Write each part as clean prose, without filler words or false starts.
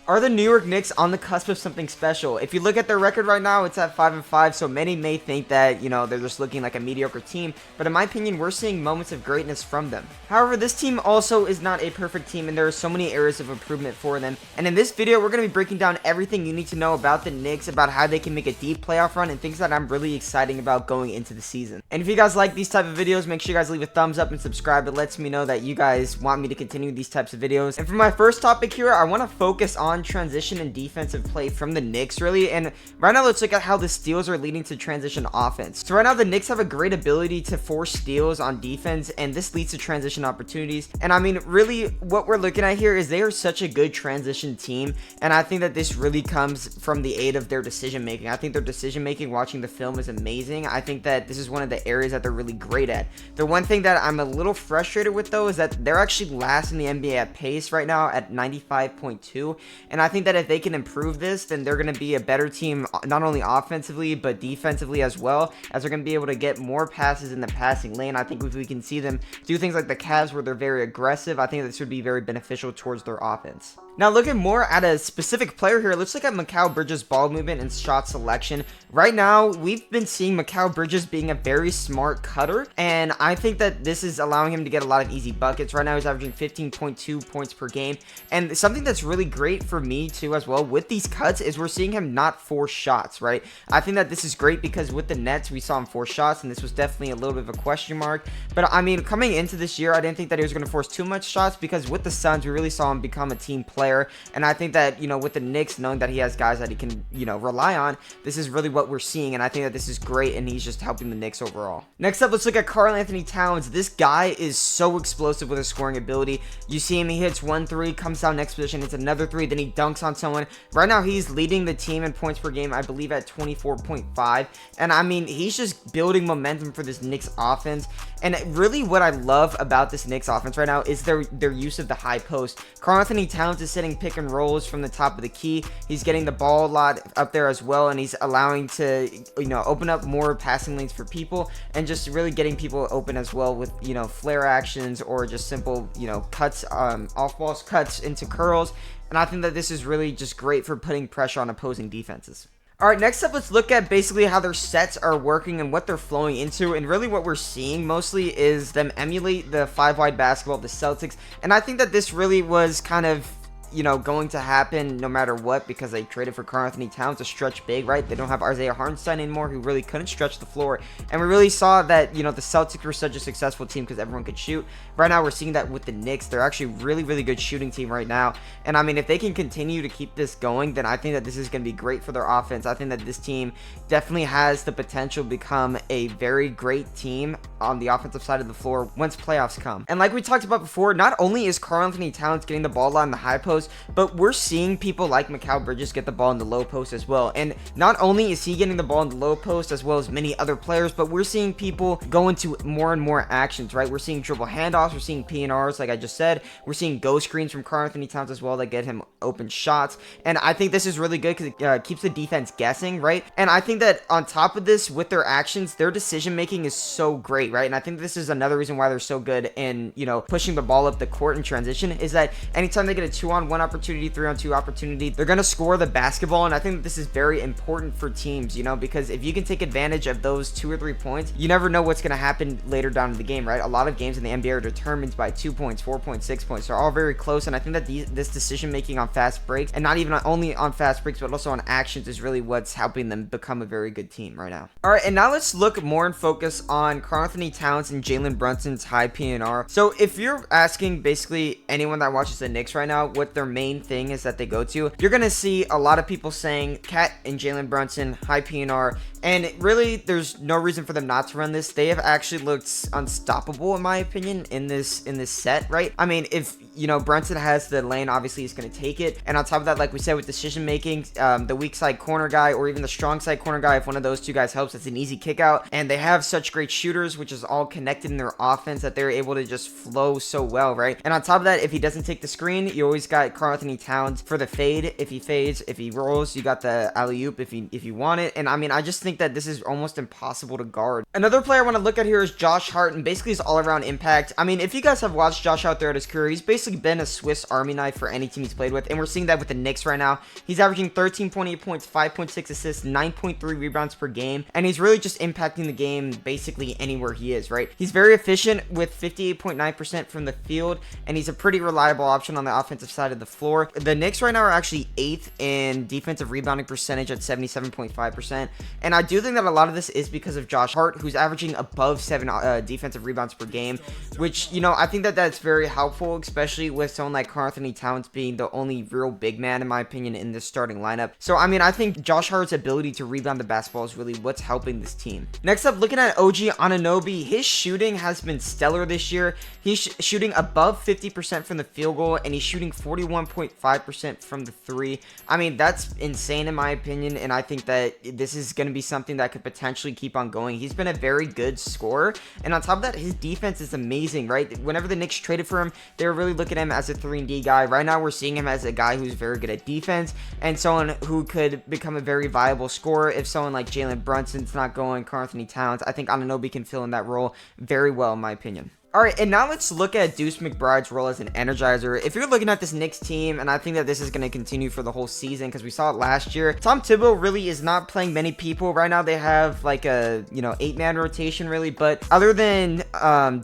Are the New York Knicks on the cusp of something special? If you look at their record right now, it's at 5-5, so many may think that, they're just looking like a mediocre team, but in my opinion, we're seeing moments of greatness from them. However, this team also is not a perfect team, and there are so many areas of improvement for them, and in this video, we're going to be breaking down everything you need to know about the Knicks, about how they can make a deep playoff run, and things that I'm really excited about going into the season. And if you guys like these type of videos, make sure you guys leave a thumbs up and subscribe. It lets me know that you guys want me to continue these types of videos. And for my first topic here, I want to focus on transition and defensive play from the Knicks, really. And right now, let's look at how the steals are leading to transition offense. So right now, the Knicks have a great ability to force steals on defense, and this leads to transition opportunities. And I mean, really, what we're looking at here is they are such a good transition team, and I think that this really comes from the aid of their decision making. I think their decision making watching the film is amazing. I think that this is one of the areas that they're really great at. The one thing that I'm a little frustrated with, though, is that they're actually last in the NBA at pace right now at 95.2, and I think that if they can improve this, then they're going to be a better team, not only offensively but defensively as well, as they're going to be able to get more passes in the passing lane. I think if we can see them do things like the Cavs where they're very aggressive, I think this would be very beneficial towards their offense. Now, looking more at a specific player here, let's look at Mikal Bridges' ball movement and shot selection. Right now, we've been seeing Mikal Bridges being a very smart cutter, and I think that this is allowing him to get a lot of easy buckets. Right now, he's averaging 15.2 points per game, and something that's really great for me, too, as well, with these cuts, is we're seeing him not force shots, right? I think that this is great because with the Nets, we saw him force shots, and this was definitely a little bit of a question mark, but I mean, coming into this year, I didn't think that he was going to force too much shots, because with the Suns, we really saw him become a team player. And I think that, with the Knicks, knowing that he has guys that he can, rely on, this is really what we're seeing. And I think that this is great, and he's just helping the Knicks overall. Next up, let's look at Karl-Anthony Towns. This guy is so explosive with his scoring ability. You see him, he hits 1-3, comes down next position, hits another 3, then he dunks on someone. Right now, he's leading the team in points per game, I believe, at 24.5. And I mean, he's just building momentum for this Knicks offense. And really what I love about this Knicks offense right now is their use of the high post. Karl-Anthony Towns is setting pick and rolls from the top of the key. He's getting the ball a lot up there as well, and he's allowing to, open up more passing lanes for people, and just really getting people open as well with, flare actions or just simple, cuts, off-ball cuts into curls. And I think that this is really just great for putting pressure on opposing defenses. Alright, next up, let's look at basically how their sets are working and what they're flowing into, and really what we're seeing mostly is them emulate the 5-wide basketball of the Celtics, and I think that this really was kind of going to happen no matter what, because they traded for Karl-Anthony Towns to stretch big, right? They don't have Isaiah Hartenstein anymore, who really couldn't stretch the floor, and we really saw that, the Celtics were such a successful team because everyone could shoot. Right now, we're seeing that with the Knicks. They're actually really, really good shooting team right now, and I mean, if they can continue to keep this going, then I think that this is going to be great for their offense. I think that this team definitely has the potential to become a very great team on the offensive side of the floor once playoffs come. And like we talked about before, not only is Karl-Anthony Towns getting the ball a lot in the high post, but we're seeing people like Mikal Bridges get the ball in the low post as well. And not only is he getting the ball in the low post as well as many other players, but we're seeing people go into more and more actions, right? We're seeing dribble handoffs, we're seeing PNRs, like I just said. We're seeing go screens from Karl-Anthony Towns as well that get him open shots. And I think this is really good because it keeps the defense guessing, right? And I think that on top of this, with their actions, their decision making is so great, right? And I think this is another reason why they're so good in, pushing the ball up the court in transition, is that anytime they get a 2-on-1 opportunity, 3-on-2 opportunity, they're going to score the basketball. And I think that this is very important for teams, because if you can take advantage of those 2 or 3 points, you never know what's going to happen later down in the game, right? A lot of games in the NBA are determined by 2 points, 4 points, 6 points. They're all very close, and I think that this decision making on fast breaks, and not even only on fast breaks, but also on actions, is really what's helping them become a very good team right now. All right, and now let's look more and focus on Karl-Anthony Towns and Jalen Brunson's high PNR. So if you're asking basically anyone that watches the Knicks right now what their main thing is that they go to, you're gonna see a lot of people saying Cat and Jalen Brunson high PNR, and really there's no reason for them not to run this. They have actually looked unstoppable in my opinion in this set, right? I mean, if Brunson has the lane, obviously he's going to take it, and on top of that, like we said, with decision making, the weak side corner guy or even the strong side corner guy, if one of those two guys helps, it's an easy kick out. And they have such great shooters, which is all connected in their offense, that they're able to just flow so well, right? And on top of that, if he doesn't take the screen, you always got Karl-Anthony Towns for the fade. If he fades, if he rolls, you got the alley-oop if you want it. And I mean, I just think that this is almost impossible to guard. Another player I want to look at here is Josh Hart, and basically his all-around impact. I mean, if you guys have watched Josh out there at his career, he's basically honestly been a Swiss Army knife for any team he's played with, and we're seeing that with the Knicks right now. He's averaging 13.8 points, 5.6 assists, 9.3 rebounds per game, and he's really just impacting the game basically anywhere he is, right? He's very efficient with 58.9% from the field, and he's a pretty reliable option on the offensive side of the floor. The Knicks right now are actually 8th in defensive rebounding percentage at 77.5%, and I do think that a lot of this is because of Josh Hart, who's averaging above 7 defensive rebounds per game, which, you know, I think that that's very helpful, especially with someone like Karl-Anthony Towns being the only real big man, in my opinion, in this starting lineup. So, I mean, I think Josh Hart's ability to rebound the basketball is really what's helping this team. Next up, looking at OG Anunoby, his shooting has been stellar this year. He's shooting above 50% from the field goal, and he's shooting 41.5% from the three. I mean, that's insane in my opinion, and I think that this is going to be something that could potentially keep on going. He's been a very good scorer, and on top of that, his defense is amazing, right? Whenever the Knicks traded for him, they were really looking at him as a 3-and-D guy. Right now, we're seeing him as a guy who's very good at defense, and someone who could become a very viable scorer if someone like Jalen Brunson's not going, Karl-Anthony Towns. I think Anunoby can fill in that role very well, in my opinion. Alright, and now let's look at Deuce McBride's role as an energizer. If you're looking at this Knicks team, and I think that this is going to continue for the whole season because we saw it last year, Tom Thibodeau really is not playing many people. Right now they have like a, 8-man rotation really, but other than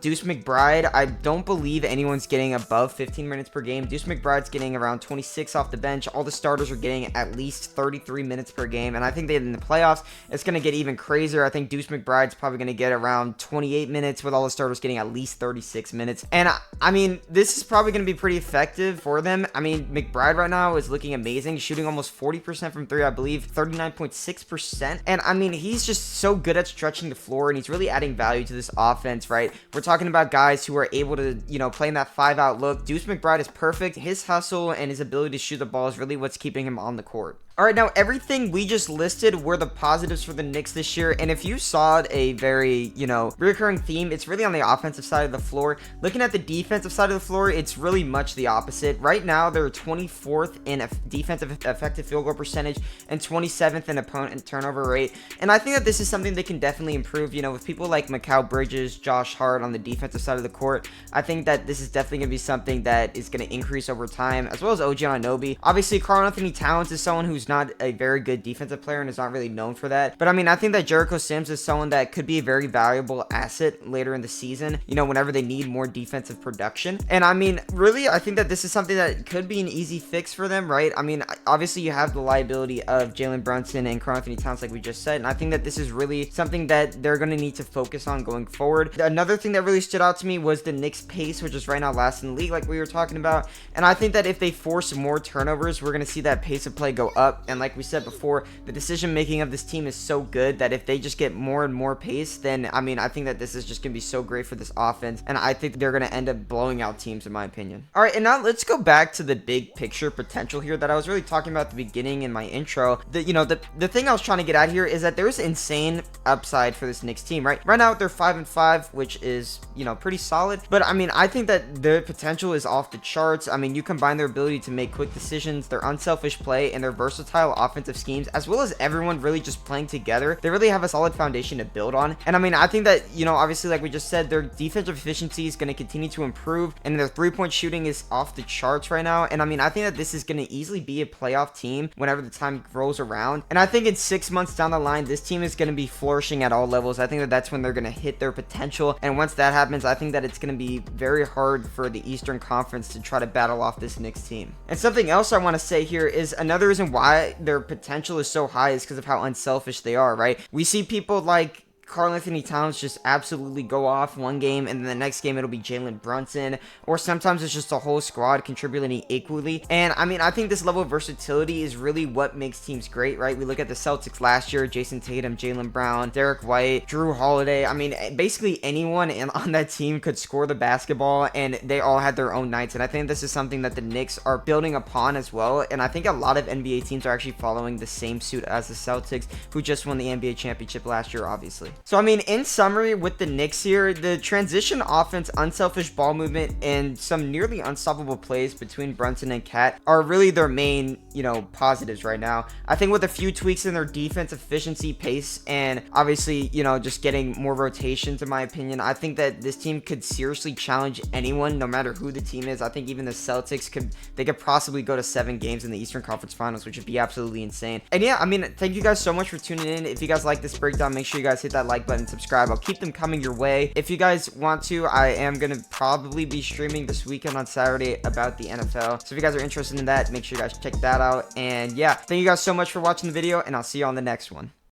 Deuce McBride, I don't believe anyone's getting above 15 minutes per game. Deuce McBride's getting around 26 off the bench. All the starters are getting at least 33 minutes per game, and I think that in the playoffs, it's going to get even crazier. I think Deuce McBride's probably going to get around 28 minutes with all the starters getting at least 36 minutes. And I mean, this is probably going to be pretty effective for them. I mean, McBride right now is looking amazing, shooting almost 40% from three, I believe 39.6%. And I mean, he's just so good at stretching the floor, and he's really adding value to this offense, right? We're talking about guys who are able to, play in that 5-out look. Deuce McBride is perfect. His hustle and his ability to shoot the ball is really what's keeping him on the court. Alright, now everything we just listed were the positives for the Knicks this year, and if you saw a very, recurring theme, it's really on the offensive side of the floor. Looking at the defensive side of the floor, it's really much the opposite. Right now, they're 24th in defensive effective field goal percentage and 27th in opponent turnover rate, and I think that this is something they can definitely improve, with people like Mikal Bridges, Josh Hart on the defensive side of the court. I think that this is definitely going to be something that is going to increase over time, as well as OG Anunoby. Obviously, Karl-Anthony Towns is someone who's not a very good defensive player and is not really known for that. But I mean, I think that Jericho Sims is someone that could be a very valuable asset later in the season, whenever they need more defensive production. And I mean, really, I think that this is something that could be an easy fix for them, right? I mean, obviously you have the liability of Jalen Brunson and Karl-Anthony Towns, like we just said, and I think that this is really something that they're going to need to focus on going forward. Another thing that really stood out to me was the Knicks pace, which is right now last in the league, like we were talking about. And I think that if they force more turnovers, we're going to see that pace of play go up. And like we said before, the decision making of this team is so good that if they just get more and more pace, then I mean, I think that this is just gonna be so great for this offense, and I think they're gonna end up blowing out teams, in my opinion. All right, and now let's go back to the big picture potential here that I was really talking about at the beginning in my intro. The thing I was trying to get at here is that there's insane upside for this Knicks team, right? Right now they're 5-5, which is pretty solid, but I mean, I think that their potential is off the charts. I mean, you combine their ability to make quick decisions, their unselfish play, and their versatile offensive schemes, as well as everyone really just playing together. They really have a solid foundation to build on. And I mean, I think that, obviously, like we just said, their defensive efficiency is going to continue to improve, and their three-point shooting is off the charts right now. And I mean, I think that this is going to easily be a playoff team whenever the time rolls around. And I think in 6 months down the line, this team is going to be flourishing at all levels. I think that that's when they're going to hit their potential. And once that happens, I think that it's going to be very hard for the Eastern Conference to try to battle off this Knicks team. And something else I want to say here is another reason why their potential is so high is because of how unselfish they are, right? We see people like Karl-Anthony Towns just absolutely go off one game, and then the next game it'll be Jalen Brunson, or sometimes it's just a whole squad contributing equally. And I mean, I think this level of versatility is really what makes teams great, right? We look at the Celtics last year: Jason Tatum, Jaylen Brown, Derek White, Drew Holiday. I mean, basically anyone on that team could score the basketball, and they all had their own nights. And I think this is something that the Knicks are building upon as well, and I think a lot of NBA teams are actually following the same suit as the Celtics, who just won the NBA championship last year, obviously. So, I mean, in summary, with the Knicks here, the transition offense, unselfish ball movement, and some nearly unstoppable plays between Brunson and Cat are really their main, positives right now. I think with a few tweaks in their defense efficiency, pace, and obviously, just getting more rotations, in my opinion, I think that this team could seriously challenge anyone, no matter who the team is. I think even the Celtics could possibly go to 7 games in the Eastern Conference Finals, which would be absolutely insane. And yeah, I mean, thank you guys so much for tuning in. If you guys like this breakdown, make sure you guys hit that like button, subscribe. I'll keep them coming your way. If you guys want to, I am gonna probably be streaming this weekend on Saturday about the NFL. So if you guys are interested in that, make sure you guys check that out. And yeah, thank you guys so much for watching the video, and I'll see you on the next one.